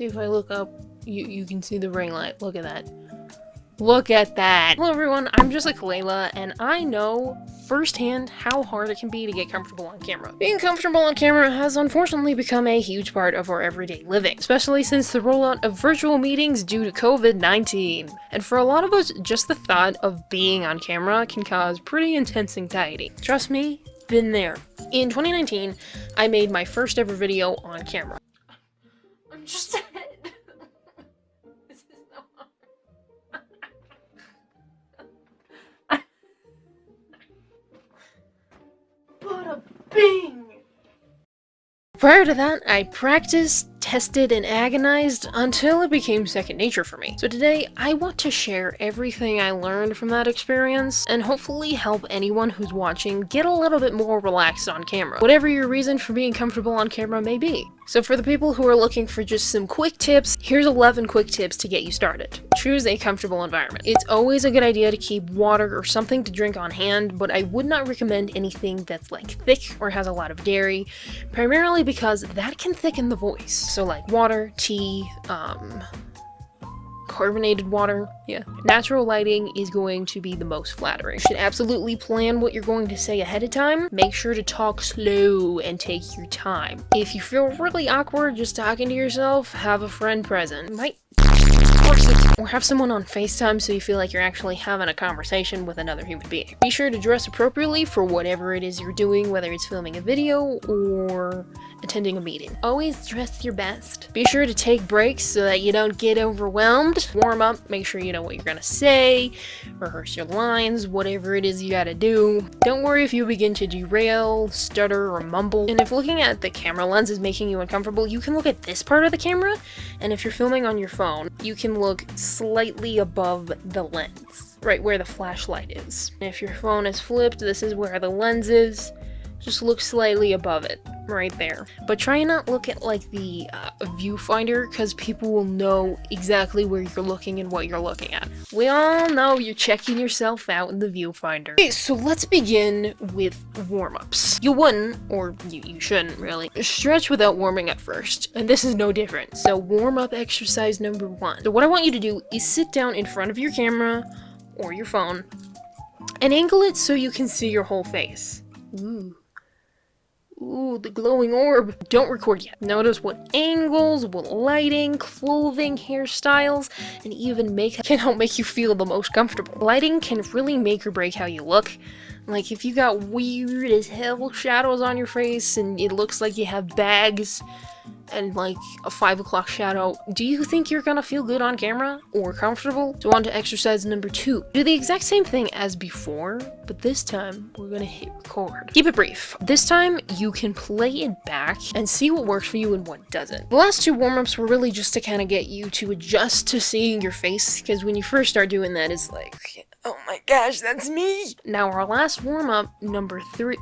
See, if I look up, you can see the ring light. Look at that. Look at that! Hello everyone, I'm just like Layla, and I know firsthand how hard it can be to get comfortable on camera. Being comfortable on camera has unfortunately become a huge part of our everyday living, especially since the rollout of virtual meetings due to COVID-19. And for a lot of us, just the thought of being on camera can cause pretty intense anxiety. Trust me, been there. In 2019, I made my first ever video on camera. I'm just dead. This is so hard. Bada bing! Prior to that, I practiced, tested, and agonized until it became second nature for me. So today, I want to share everything I learned from that experience, and hopefully help anyone who's watching get a little bit more relaxed on camera, whatever your reason for being comfortable on camera may be. So for the people who are looking for just some quick tips, here's 11 quick tips to get you started. Choose a comfortable environment. It's always a good idea to keep water or something to drink on hand, but I would not recommend anything that's like thick or has a lot of dairy, primarily because that can thicken the voice. So like water, tea, carbonated water, yeah. Natural lighting is going to be the most flattering. You should absolutely plan what you're going to say ahead of time. Make sure to talk slow and take your time. If you feel really awkward just talking to yourself, have a friend present. Or have someone on FaceTime so you feel like you're actually having a conversation with another human being. Be sure to dress appropriately for whatever it is you're doing, whether it's filming a video or attending a meeting. Always dress your best. Be sure to take breaks so that you don't get overwhelmed. Warm up, make sure you know what you're gonna say, rehearse your lines, whatever it is you gotta do. Don't worry if you begin to derail, stutter, or mumble. And if looking at the camera lens is making you uncomfortable, you can look at this part of the camera, and if you're filming on your phone, you can look slightly above the lens, right where the flashlight is. And if your phone is flipped, this is where the lens is. Just look slightly above it, right there. But try not look at like the viewfinder, because people will know exactly where you're looking and what you're looking at. We all know you're checking yourself out in the viewfinder. Okay, so let's begin with warm-ups. You wouldn't, or you shouldn't really, stretch without warming up first, and this is no different. So warm-up exercise number 1. So what I want you to do is sit down in front of your camera, or your phone, and angle it so you can see your whole face. Ooh, the glowing orb. Don't record yet. Notice what angles, what lighting, clothing, hairstyles, and even makeup can help make you feel the most comfortable. Lighting can really make or break how you look. Like, if you got weird as hell shadows on your face and it looks like you have bags and like a 5 o'clock shadow, do you think you're gonna feel good on camera or comfortable? So on to exercise number 2. Do the exact same thing as before, but this time we're gonna hit record. Keep it brief. This time you can play it back and see what works for you and what doesn't. The last 2 warm-ups were really just to kind of get you to adjust to seeing your face, because when you first start doing that, it's like, oh my gosh, that's me! Now our last warm-up, number 3,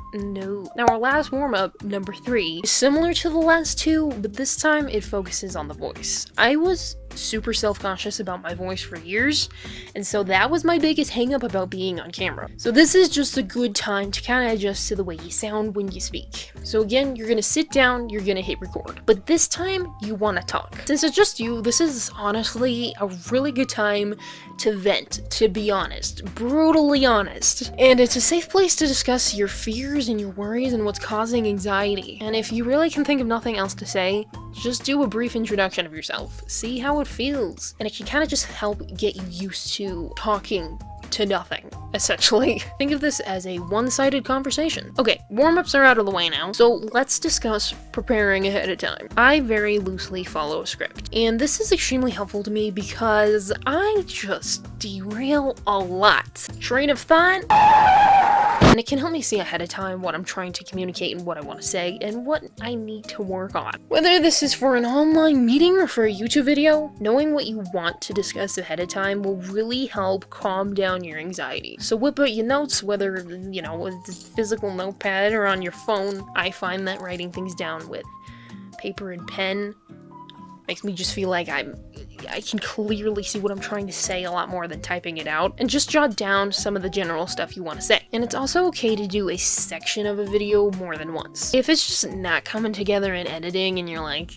is similar to the last 2, but this time it focuses on the voice. I was super self-conscious about my voice for years, and so that was my biggest hang-up about being on camera. So this is just a good time to kind of adjust to the way you sound when you speak. So again, you're gonna sit down, you're gonna hit record. But this time, you wanna talk. Since it's just you, this is honestly a really good time to vent, to be honest. Brutally honest. And it's a safe place to discuss your fears and your worries and what's causing anxiety. And if you really can think of nothing else to say, just do a brief introduction of yourself. See how it feels. And it can kind of just help get you used to talking to nothing, essentially. Think of this as a one-sided conversation. Okay, warm-ups are out of the way now, so let's discuss preparing ahead of time. I very loosely follow a script, and this is extremely helpful to me because I just derail a lot. Train of thought, and it can help me see ahead of time what I'm trying to communicate and what I want to say and what I need to work on. Whether this is for an online meeting or for a YouTube video, knowing what you want to discuss ahead of time will really help calm down your anxiety. So whip out your notes, whether, you know, with a physical notepad or on your phone. I find that writing things down with paper and pen makes me just feel like I'm I can clearly see what I'm trying to say a lot more than typing it out, and just jot down some of the general stuff you want to say. And it's also okay to do a section of a video more than once. If it's just not coming together in editing and you're like,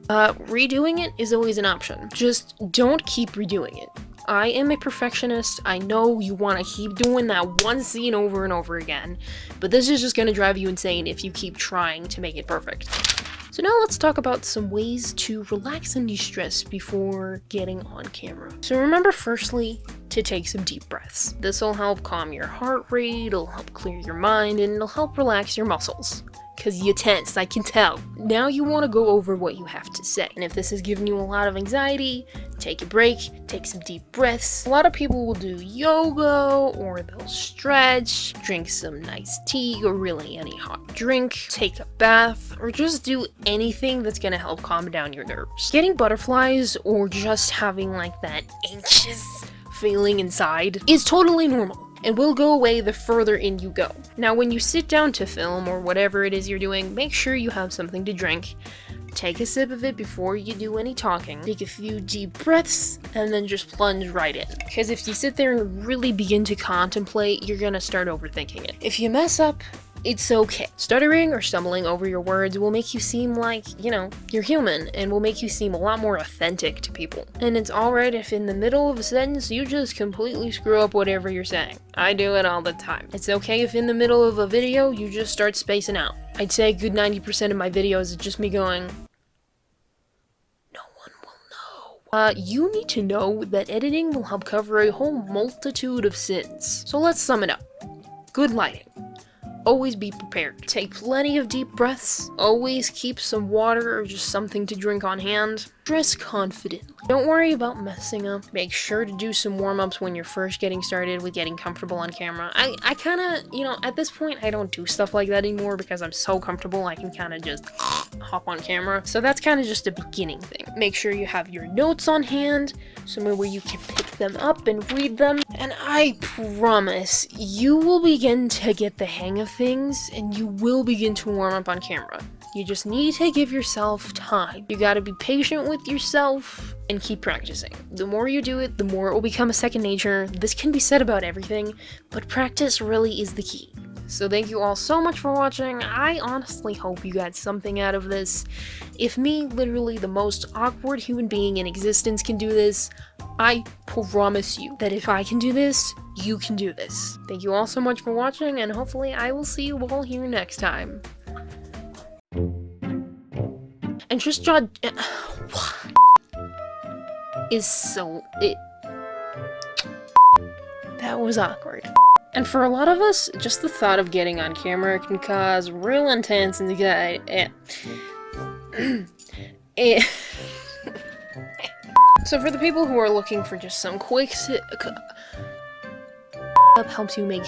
redoing it is always an option. Just don't keep redoing it. I am a perfectionist. I know you want to keep doing that one scene over and over again, but this is just going to drive you insane if you keep trying to make it perfect. So now let's talk about some ways to relax and de-stress before getting on camera. So remember firstly to take some deep breaths. This will help calm your heart rate, it'll help clear your mind, and it'll help relax your muscles. Cause you're tense, I can tell. Now you want to go over what you have to say. And if this is giving you a lot of anxiety, take a break, take some deep breaths. A lot of people will do yoga, or they'll stretch, drink some nice tea, or really any hot drink, take a bath, or just do anything that's gonna help calm down your nerves. Getting butterflies, or just having like that anxious feeling inside, is totally normal, and will go away the further in you go. Now when you sit down to film or whatever it is you're doing, make sure you have something to drink. Take a sip of it before you do any talking. Take a few deep breaths and then just plunge right in. Because if you sit there and really begin to contemplate, you're gonna start overthinking it. If you mess up, it's okay. Stuttering or stumbling over your words will make you seem like, you know, you're human, and will make you seem a lot more authentic to people. And it's alright if in the middle of a sentence you just completely screw up whatever you're saying. I do it all the time. It's okay if in the middle of a video you just start spacing out. I'd say a good 90% of my videos is just me going, no one will know. You need to know that editing will help cover a whole multitude of sins. So let's sum it up. Good lighting. Always be prepared. Take plenty of deep breaths. Always keep some water or just something to drink on hand. Dress confidently. Don't worry about messing up. Make sure to do some warm-ups when you're first getting started with getting comfortable on camera. I kind of, you know, at this point, I don't do stuff like that anymore because I'm so comfortable I can kind of just hop on camera. So that's kind of just a beginning thing. Make sure you have your notes on hand, somewhere where you can pick them up and read them. And I promise, you will begin to get the hang of things and you will begin to warm up on camera. You just need to give yourself time. You gotta be patient with yourself and keep practicing. The more you do it, the more it will become a second nature. This can be said about everything, but practice really is the key. So thank you all so much for watching. I honestly hope you got something out of this. If me, literally the most awkward human being in existence, can do this, I promise you that if I can do this, you can do this. Thank you all so much for watching, and hopefully I will see you all here next time. And just draw is so that was awkward. And for a lot of us, just the thought of getting on camera can cause real intense anxiety. So for the people who are looking for just some quick helps you make